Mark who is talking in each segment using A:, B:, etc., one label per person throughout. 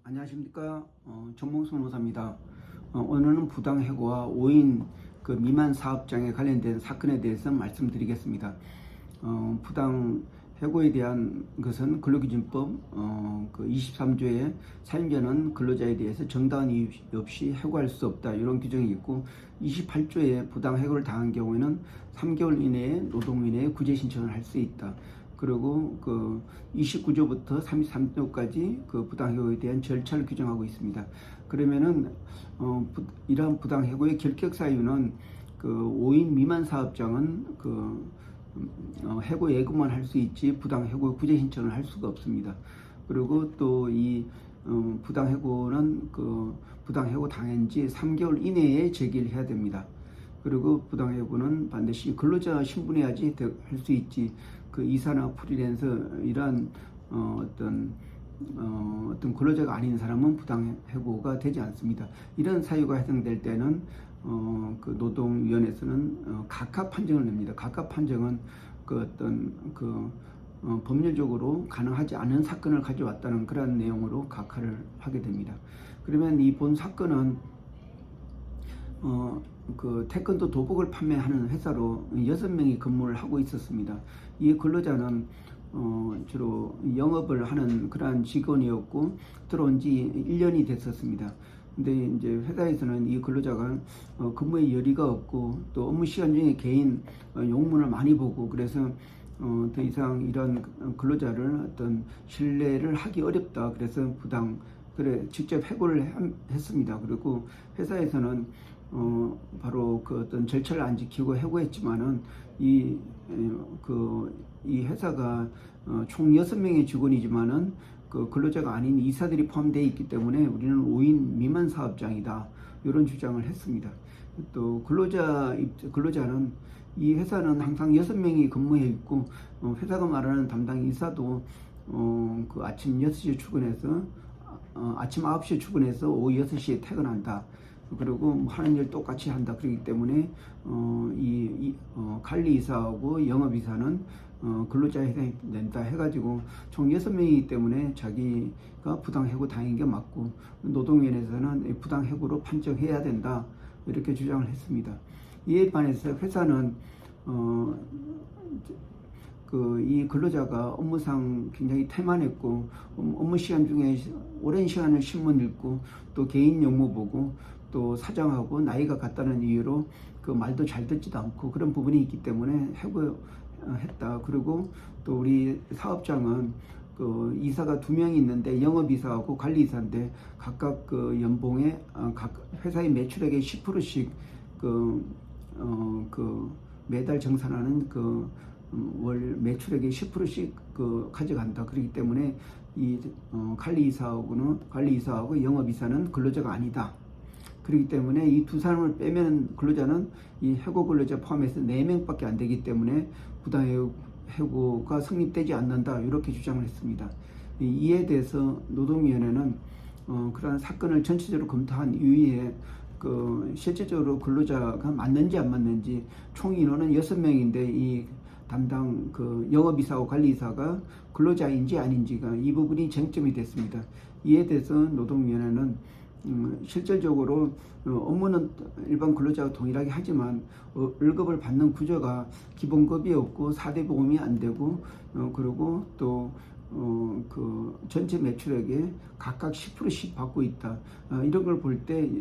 A: 안녕하십니까. 전봉수 노사입니다. 오늘은 부당해고와 5인 그 미만 사업장에 관련된 사건에 대해서 말씀드리겠습니다. 부당해고에 대한 것은 근로기준법 그 23조에 사용자는 근로자에 대해서 정당한 이유 없이 해고할 수 없다, 이런 규정이 있고, 28조에 부당해고를 당한 경우에는 3개월 이내에 노동위원회에 구제 신청을 할 수 있다. 그리고 그 29조부터 33조까지 그 부당해고에 대한 절차를 규정하고 있습니다. 그러면은 이러한 부당해고의 결격 사유는 그 5인 미만 사업장은 해고 예고만 할 수 있지 부당해고 구제 신청을 할 수가 없습니다. 그리고 또 이 부당해고는 부당해고 당한 지 3개월 이내에 제기를 해야 됩니다. 그리고 부당해고는 반드시 근로자 신분해야지 할 수 있지, 그 이사나 프리랜서 이러한 어떤 근로자가 아닌 사람은 부당해고가 되지 않습니다. 이런 사유가 해당될 때는 그 노동위원회에서는 각하 판정을 냅니다. 각하 판정은 법률적으로 가능하지 않은 사건을 가져왔다는 그런 내용으로 각하를 하게 됩니다. 그러면 이 본 사건은 태권도 도복을 판매하는 회사로 6명이 근무를 하고 있었습니다. 이 근로자는 주로 영업을 하는 그러한 직원이었고, 들어온 지 1년이 됐었습니다. 근데 이제 회사에서는 이 근로자가 근무에 열의가 없고, 또 업무 시간 중에 개인 용문을 많이 보고, 그래서 더 이상 이런 근로자를 어떤 신뢰를 하기 어렵다, 그래서 직접 해고를 했습니다. 그리고 회사에서는 바로 그 어떤 절차를 안 지키고 해고했지만은 이 회사가 총 6명의 직원이지만은 그 근로자가 아닌 이사들이 포함되어 있기 때문에 우리는 5인 미만 사업장이다, 이런 주장을 했습니다. 또 근로자는 이 회사는 항상 6명이 근무해 있고, 회사가 말하는 담당 이사도 아침 6시에 출근해서 아침 9시에 출근해서 오후 6시에 퇴근한다. 그리고 하는 일 똑같이 한다. 그렇기 때문에 관리이사하고 영업이사는 근로자에 해당된다 해가지고 총 6명이기 때문에 자기가 부당해고 당한 게 맞고, 노동위원회에서는 부당해고로 판정해야 된다, 이렇게 주장을 했습니다. 이에 반해서 회사는 이 근로자가 업무상 굉장히 태만했고, 업무 시간 중에 오랜 시간을 신문 읽고, 또 개인 용무 보고, 또 사장하고 나이가 같다는 이유로 그 말도 잘 듣지도 않고, 그런 부분이 있기 때문에 해고했다. 그리고 또 우리 사업장은 이사가 2명이 있는데 영업이사하고 관리이사인데 각각 연봉에 각 회사의 매출액의 10%씩 매달 정산하는 월 매출액의 10%씩 가져간다. 그렇기 때문에 이 관리이사하고 영업이사는 근로자가 아니다. 그렇기 때문에 이 두 사람을 빼면 근로자는 이 해고 근로자 포함해서 4명밖에 안 되기 때문에 부당해고가 성립되지 않는다, 이렇게 주장을 했습니다. 이에 대해서 노동위원회는 그러한 사건을 전체적으로 검토한 이후에 실제적으로 근로자가 맞는지 안 맞는지, 총 인원은 6명인데 이 담당 영업이사와 관리이사가 근로자인지 아닌지가, 이 부분이 쟁점이 됐습니다. 이에 대해서 노동위원회는 실질적으로 업무는 일반 근로자와 동일하게 하지만 월급을 받는 구조가 기본급이 없고 4대 보험이 안 되고, 그리고 또 전체 매출액에 각각 10%씩 받고 있다. 이런 걸 볼 때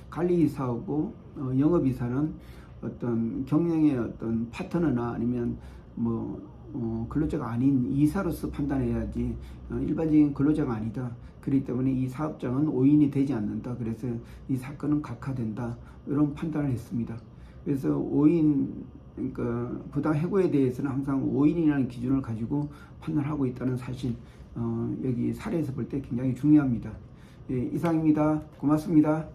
A: 관리이사하고 영업이사는 어떤 경영의 어떤 파트너나 아니면 근로자가 아닌 이사로서 판단해야지 일반적인 근로자가 아니다. 그렇기 때문에 이 사업장은 5인이 되지 않는다. 그래서 이 사건은 각하된다, 이런 판단을 했습니다. 그래서 5인, 그러니까 부당해고에 대해서는 항상 5인이라는 기준을 가지고 판단하고 있다는 사실, 여기 사례에서 볼 때 굉장히 중요합니다. 예, 이상입니다. 고맙습니다.